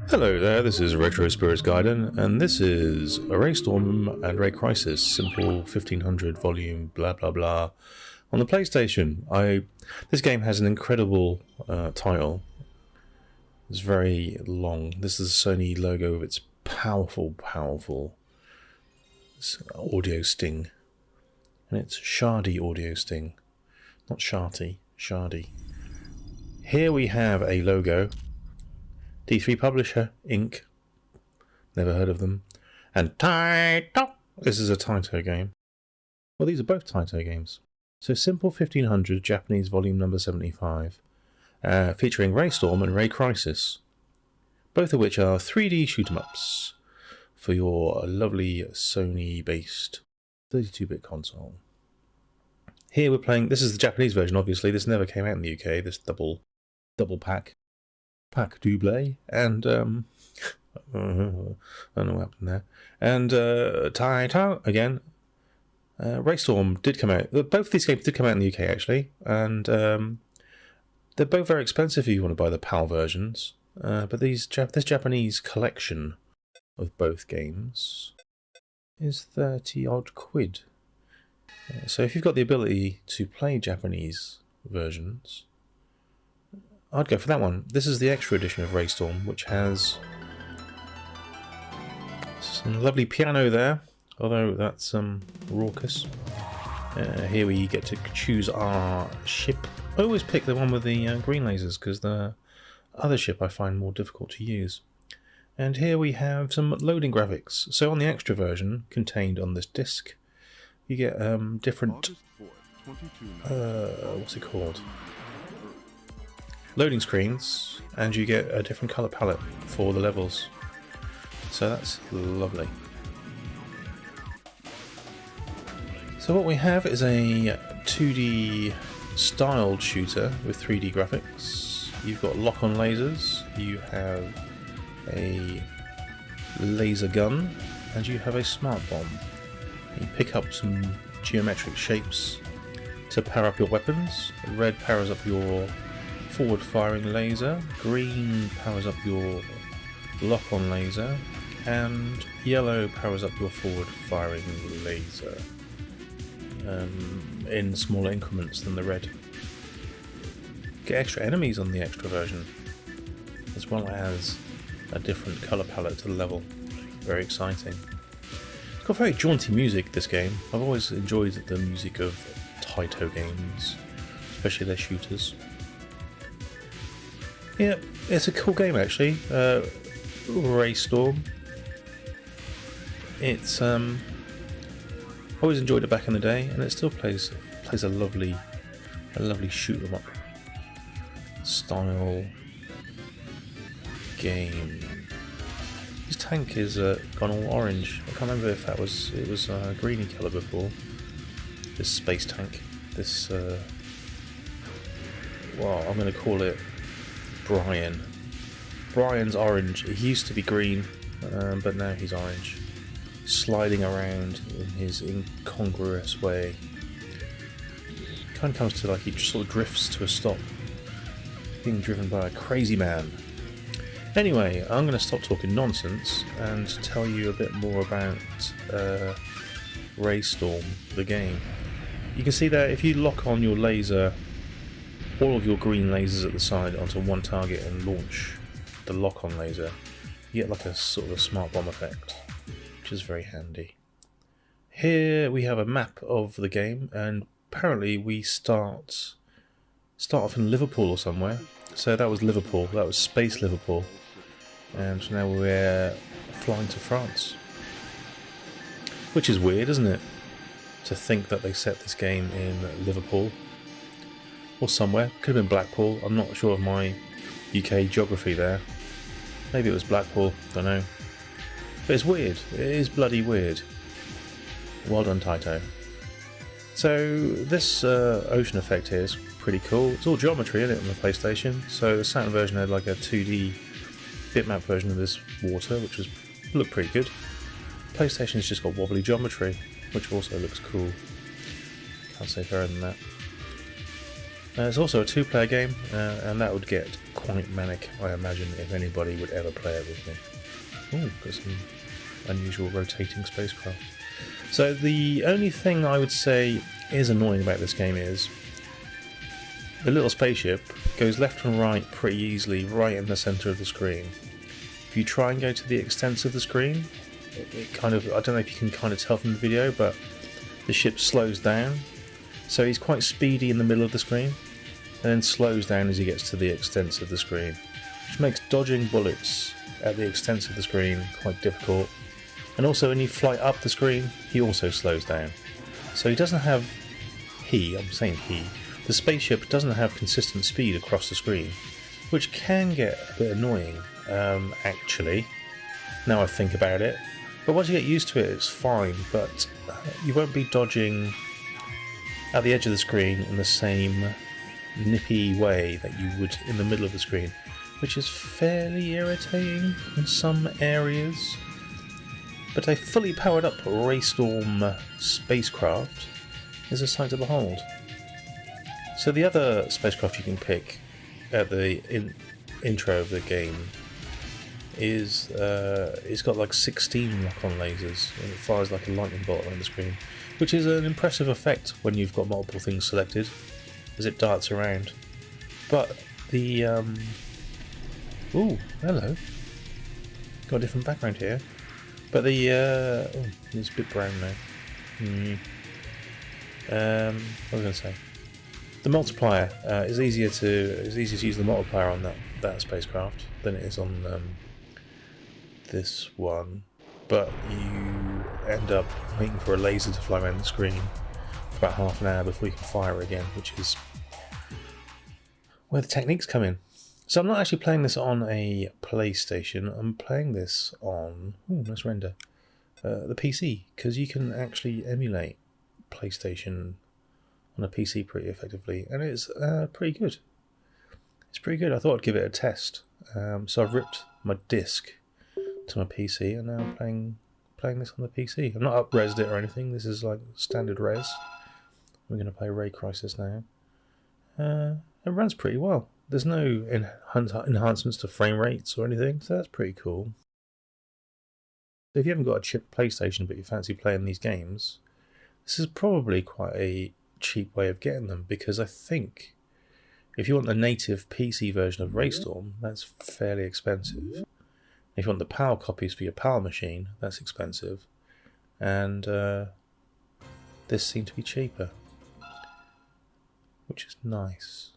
Hello there, this is Retro Spirits Gaiden, and this is RAYSTORM and RAYCRISIS, simple 1500 volume blah blah blah on the PlayStation. This game has an incredible title. It's very long. This is the Sony logo with its powerful audio sting. And it's shardy audio sting. Not sharty, shardy. Here we have a logo. D3 Publisher, Inc. Never heard of them. And Taito! This is a Taito game. Well, these are both Taito games. So Simple 1500, Japanese volume number 75. Featuring RAYSTORM and RAYCRISIS. Both of which are 3D shoot-em-ups for your lovely Sony-based 32-bit console. Here we're playing, this is the Japanese version obviously, this never came out in the UK, this double pack double, and I don't know what happened there. And Taito again. RAYSTORM did come out. Both these games did come out in the UK actually, and they're both very expensive if you want to buy the PAL versions. But this Japanese collection of both games is 30 odd quid. So if you've got the ability to play Japanese versions, I'd go for that one. This is the extra edition of RAYSTORM, which has some lovely piano there, although that's raucous. Here we get to choose our ship. I always pick the one with the green lasers because the other ship I find more difficult to use. And here we have some loading graphics. So on the extra version contained on this disc, you get different what's it called? Loading screens, and you get a different colour palette for the levels. So that's lovely. So what we have is a 2D styled shooter with 3D graphics. You've got lock-on lasers, you have a laser gun, and you have a smart bomb. You pick up some geometric shapes to power up your weapons. Red powers up your forward firing laser, green powers up your lock-on laser, and yellow powers up your forward firing laser in smaller increments than the red. Get extra enemies on the extra version, as well as a different colour palette to the level. Very exciting. It's got very jaunty music, this game. I've always enjoyed the music of Taito games, especially their shooters. Yeah, it's a cool game actually. RAYSTORM. It's always enjoyed it back in the day, and it still plays a lovely shoot 'em up style game. His tank is gone all orange. I can't remember if it was greeny colour before. This space tank. This well, I'm going to call it Brian. Brian's orange. He used to be green, but now he's orange. Sliding around in his incongruous way. Kind of comes to like he sort of drifts to a stop, being driven by a crazy man. Anyway, I'm going to stop talking nonsense and tell you a bit more about RAYSTORM, the game. You can see that if you lock on your laser, all of your green lasers at the side onto one target and launch the lock-on laser, you get like a sort of a smart bomb effect, which is very handy. Here we have a map of the game, and apparently we start off in Liverpool or somewhere. So that was Liverpool, that was Space Liverpool, and now we're flying to France. Which is weird, isn't it? To think that they set this game in Liverpool. Or somewhere. Could have been Blackpool. I'm not sure of my UK geography there. Maybe it was Blackpool. Don't know. But it's weird. It is bloody weird. Well done, Taito. So this ocean effect here is pretty cool. It's all geometry, isn't it, on the PlayStation? So the Saturn version had like a 2D bitmap version of this water, which looked pretty good. PlayStation's just got wobbly geometry, which also looks cool. Can't say fairer than that. It's also a two-player game, and that would get quite manic, I imagine, if anybody would ever play it with me. Oh, got some unusual rotating spacecraft. So the only thing I would say is annoying about this game is the little spaceship goes left and right pretty easily, right in the centre of the screen. If you try and go to the extent of the screen, it kind of, I don't know if you can kind of tell from the video, but the ship slows down. So he's quite speedy in the middle of the screen, and then slows down as he gets to the extent of the screen, which makes dodging bullets at the extent of the screen quite difficult. And also when you fly up the screen, he also slows down. So he doesn't have, the spaceship doesn't have consistent speed across the screen, which can get a bit annoying, actually, now I think about it. But once you get used to it, it's fine, but you won't be dodging at the edge of the screen in the same nippy way that you would in the middle of the screen, which is fairly irritating in some areas. But a fully powered up RAYSTORM spacecraft is a sight to behold. So the other spacecraft you can pick at the intro of the game is it's got like 16 lock-on lasers, and it fires like a lightning bolt around the screen, which is an impressive effect when you've got multiple things selected as it darts around. But the ooh, hello, got a different background here. But the oh, it's a bit brown now. What was I going to say? The multiplier is easier to use the multiplier on that spacecraft than it is on this one, but you end up waiting for a laser to fly around the screen for about half an hour before you can fire again, which is where the techniques come in. So I'm not actually playing this on a PlayStation, I'm playing this on, let's render, the PC, because you can actually emulate PlayStation on a PC pretty effectively, and it's pretty good. It's pretty good. I thought I'd give it a test. So I've ripped my disc to my PC, and now I'm playing this on the PC. I've not up-resed it or anything. This is like standard res. We're going to play RAYCRISIS now. It runs pretty well. There's no enhancements to frame rates or anything, so that's pretty cool. So if you haven't got a chip PlayStation but you fancy playing these games, this is probably quite a cheap way of getting them, because I think if you want the native PC version of RAYSTORM, that's fairly expensive. If you want the PAL copies for your PAL machine, that's expensive. And this seemed to be cheaper, which is nice.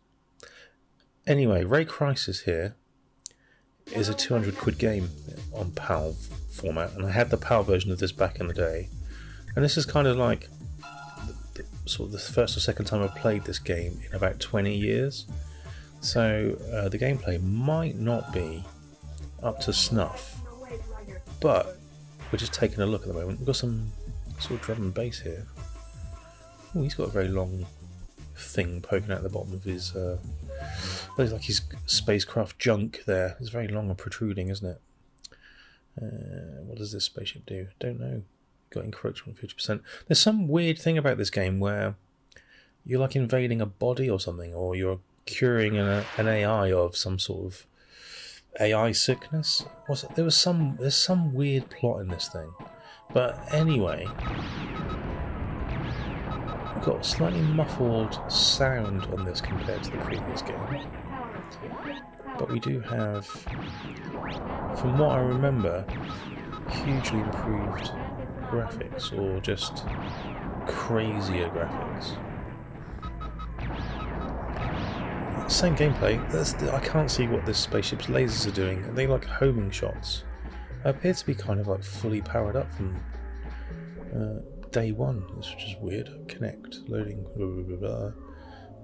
Anyway, RAYCRISIS here is a 200 quid game on PAL format, and I had the PAL version of this back in the day. And this is kind of like sort of the first or second time I've played this game in about 20 years. So the gameplay might not be up to snuff, but we're just taking a look at the moment. We've got some sort of drum and bass here. Oh, he's got a very long thing poking out the bottom of his looks like his spacecraft junk there. It's very long and protruding, isn't it? What does this spaceship do? Don't know. Got encroachment 50%. There's some weird thing about this game where you're like invading a body or something, or you're curing an AI of some sort of AI sickness. There's some weird plot in this thing. But anyway, we've got a slightly muffled sound on this compared to the previous game. But we do have, from what I remember, hugely improved graphics, or just crazier graphics. Same gameplay. I can't see what this spaceship's lasers are doing. Are they like homing shots? They appear to be kind of like fully powered up from day one, which is weird. Connect, loading, blah, blah, blah, blah.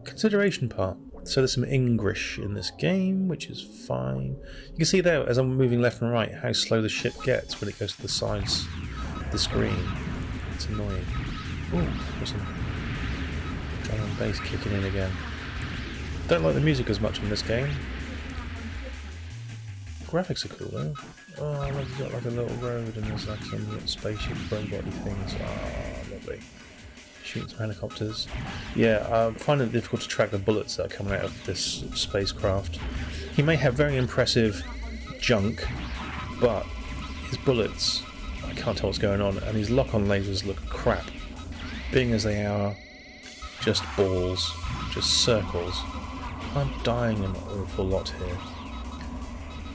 Consideration part. So there's some English in this game, which is fine. You can see there, as I'm moving left and right, how slow the ship gets when it goes to the sides of the screen. It's annoying. Ooh, there's some drum and bass kicking in again. Don't like the music as much in this game. Graphics are cool though. Oh, look, you've got like a little road and there's like some little spaceship robot-y things. Ah, lovely. Shooting some helicopters. Yeah, I'm finding it difficult to track the bullets that are coming out of this spacecraft. He may have very impressive junk, but his bullets, I can't tell what's going on, and his lock-on lasers look crap. Being as they are just balls, just circles. I'm dying an awful lot here.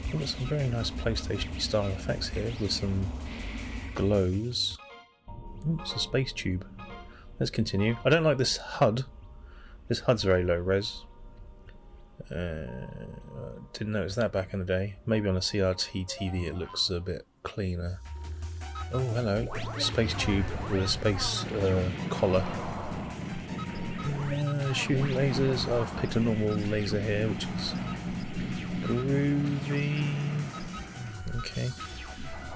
We've got some very nice PlayStation style effects here with some glows. Ooh, it's a space tube. Let's continue. I don't like this HUD. This HUD's very low res. Didn't notice that back in the day. Maybe on a CRT TV it looks a bit cleaner. Oh, hello. Space tube with a space collar. Shooting lasers. I've picked a normal laser here, which is groovy. Okay.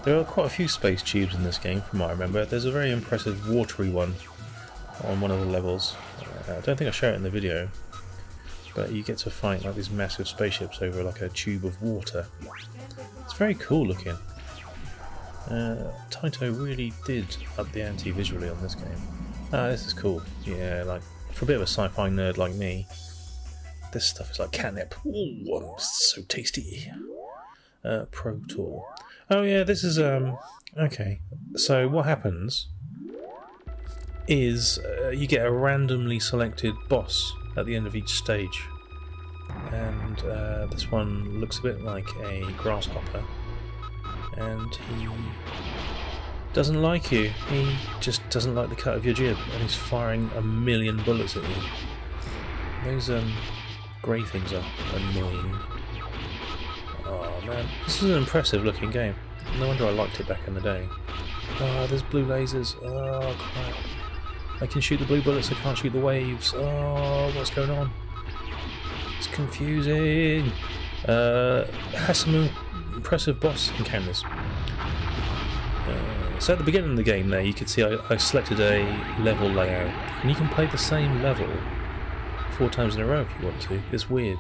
There are quite a few space tubes in this game, from what I remember. There's a very impressive watery one on one of the levels. I don't think I show it in the video, but you get to fight like these massive spaceships over like a tube of water. It's very cool looking. Taito really did up the ante visually on this game. Ah, this is cool. Yeah, like for a bit of a sci-fi nerd like me, this stuff is like catnip. Ooh, so tasty. Pro Tour. Oh yeah, this is okay. So what happens is you get a randomly selected boss at the end of each stage, and this one looks a bit like a grasshopper, and he doesn't like you. He just doesn't like the cut of your jib, and he's firing a million bullets at you. Those grey things are annoying. Oh man, this is an impressive looking game. No wonder I liked it back in the day. Oh, there's blue lasers. Oh crap. I can shoot the blue bullets, I can't shoot the waves. Oh, what's going on? It's confusing. Has some impressive boss encounters. So at the beginning of the game there, you can see I selected a level layout, and you can play the same level 4 times in a row if you want to. It's weird.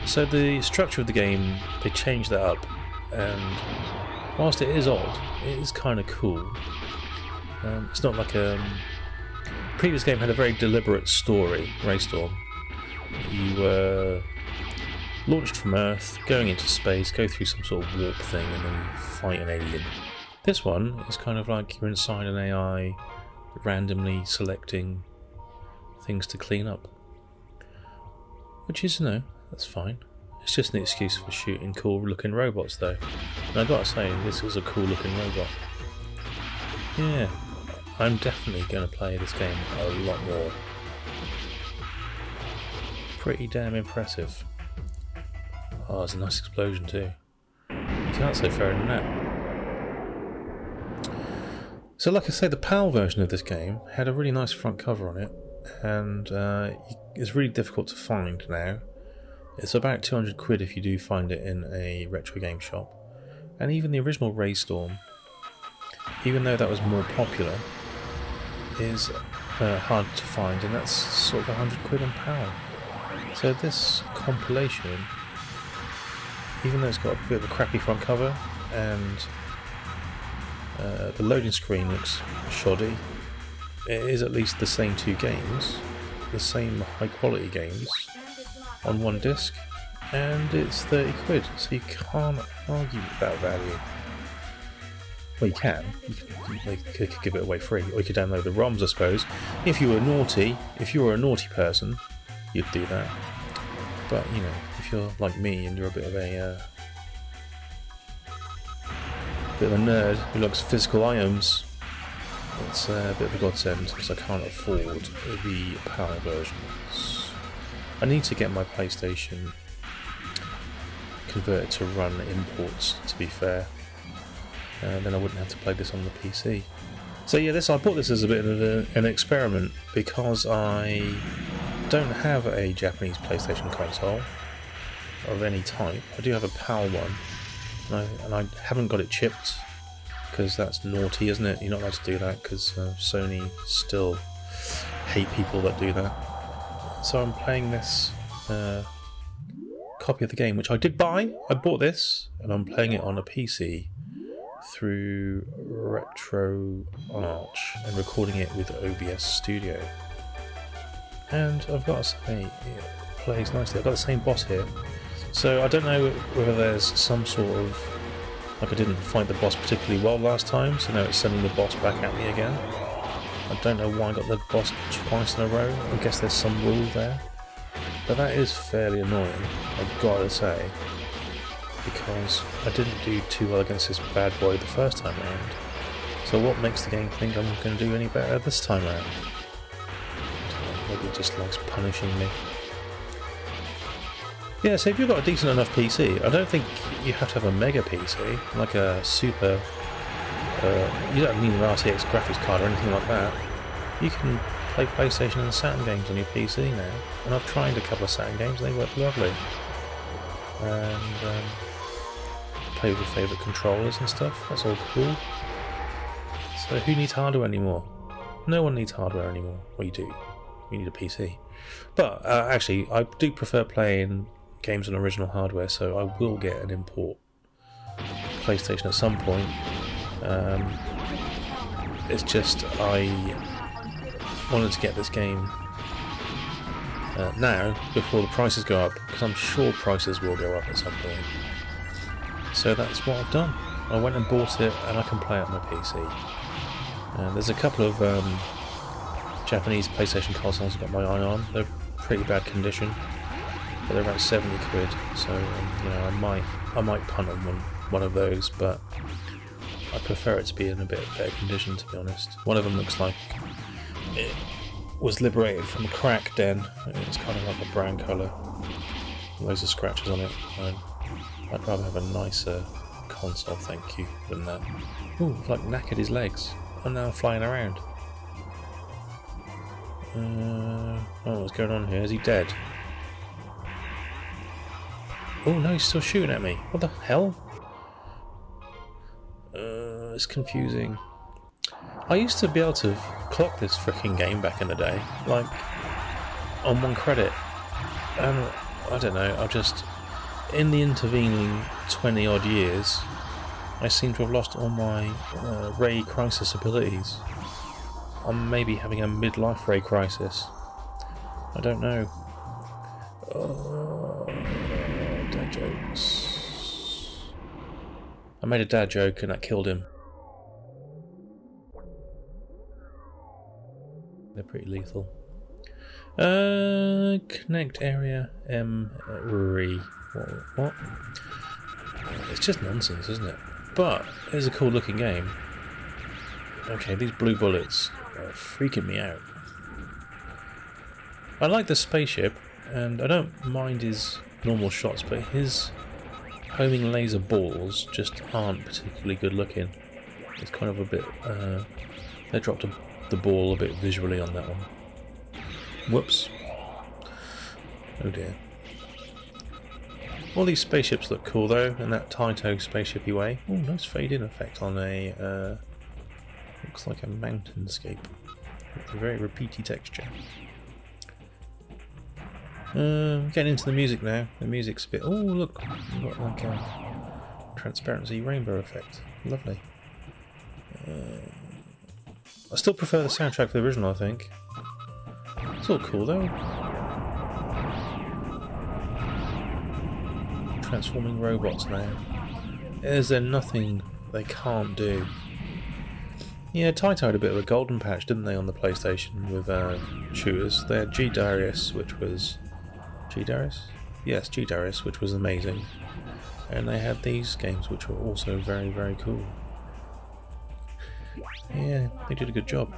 So the structure of the game, they changed that up, and whilst it is odd, it is kind of cool. It's not like a previous game had a very deliberate story. RAYSTORM. You were launched from Earth, going into space, go through some sort of warp thing, and then you fight an alien. This one is kind of like you're inside an AI, randomly selecting things to clean up, which is, that's fine. It's just an excuse for shooting cool looking robots though, and I gotta say, this is a cool looking robot. Yeah, I'm definitely going to play this game a lot more. Pretty damn impressive. Oh, there's a nice explosion too. You can't say fairer than that. So like I say, the PAL version of this game had a really nice front cover on it, and it's really difficult to find now. It's about 200 quid if you do find it in a retro game shop. And even the original RAYSTORM, even though that was more popular, is hard to find, and that's sort of 100 quid on PAL. So this compilation, even though it's got a bit of a crappy front cover and the loading screen looks shoddy, it is at least the same 2 games, the same high quality games on one disc, and it's 30 quid, so you can't argue with that value. Well, you can. You could give it away free, or you could download the ROMs, I suppose. If you were naughty, if you were a naughty person, you'd do that. But if you're like me and you're a bit of a nerd who likes physical items, it's a bit of a godsend because I can't afford the PAL versions. I need to get my PlayStation converted to run imports, to be fair. Then I wouldn't have to play this on the PC. So yeah, I bought this as a bit of an experiment because I don't have a Japanese PlayStation console of any type. I do have a PAL one, and I haven't got it chipped because that's naughty, isn't it? You're not allowed to do that because Sony still hate people that do that. So I'm playing this copy of the game, which I did buy. I bought this, and I'm playing it on a PC through Retro Arch and recording it with OBS Studio. And I've got to say, it plays nicely. I've got the same boss here. So I don't know whether there's some sort of, like I didn't fight the boss particularly well last time, so now it's sending the boss back at me again. I don't know why I got the boss twice in a row. I guess there's some rule there. But that is fairly annoying, I've got to say, because I didn't do too well against this bad boy the first time around. So what makes the game think I'm going to do any better this time around? Maybe it just likes punishing me. Yeah, so if you've got a decent enough PC, I don't think you have to have a mega PC, like a super... you don't need an RTX graphics card or anything like that. You can play PlayStation and Saturn games on your PC now. And I've tried a couple of Saturn games, they work lovely. And play with your favourite controllers and stuff, that's all cool. So who needs hardware anymore? No one needs hardware anymore. Well, you do. You need a PC. But actually, I do prefer playing games on original hardware, so I will get an import PlayStation at some point. It's just I wanted to get this game now before the prices go up, because I'm sure prices will go up at some point. So that's what I've done. I went and bought it, and I can play it on my PC. There's a couple of Japanese PlayStation consoles I've got my eye on. They're pretty bad condition, but they're about 70 quid. So you know, I might punt on one of those, but I prefer it to be in a bit better condition, to be honest. One of them looks like it was liberated from a crack den. It's kind of like a brown colour, loads of scratches on it. I'd rather have a nicer console, thank you, than that. Ooh, I've like knackered his legs. I'm now flying around. Oh, what's going on here? Is he dead? Oh no, he's still shooting at me. What the hell? It's confusing. I used to be able to clock this freaking game back in the day, like on 1 credit. And I don't know, I've just, in the intervening 20 odd years, I seem to have lost all my RAYCRISIS abilities. I'm maybe having a midlife RAYCRISIS. I don't know. Dad jokes. I made a dad joke and that killed him. They're pretty lethal. Connect area M-RE. What? It's just nonsense, isn't it? But it's a cool looking game. Okay, these blue bullets are freaking me out. I like the spaceship, and I don't mind his normal shots, but his homing laser balls just aren't particularly good looking. It's kind of a bit... they dropped the ball a bit visually on that one. Whoops. Oh dear. All these spaceships look cool though, in that Taito spaceshipy way. Oh, nice fade-in effect on a... looks like a mountainscape. With a very repeaty texture. Getting into the music now. The music's a bit... Oh, look! Got like a transparency rainbow effect. Lovely. I still prefer the soundtrack to the original, I think. It's all cool though. Transforming robots now. Is there nothing they can't do? Yeah, Taito had a bit of a golden patch, didn't they, on the PlayStation with shooters? They had G-Darius, which was... G-Darius? Yes, G-Darius, which was amazing. And they had these games, which were also very, very cool. Yeah, they did a good job.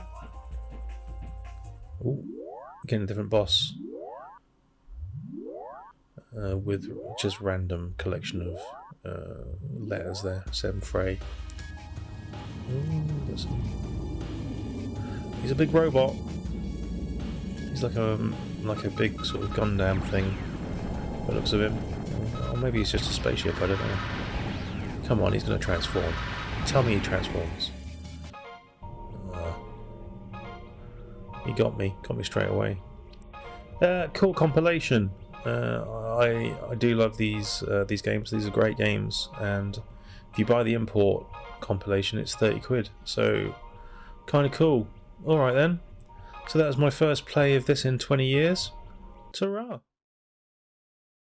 Ooh, again a different boss. With just random collection of letters there. 7 Frey. Ooh, he's a big robot. He's like a big sort of Gundam thing. By the looks of him. Or maybe he's just a spaceship, I don't know. Come on, he's going to transform. Tell me he transforms. He got me straight away. Cool compilation. I do love these games. These are great games, and if you buy the import compilation, it's 30 quid. So kind of cool. All right then. So that was my first play of this in 20 years. Ta-ra!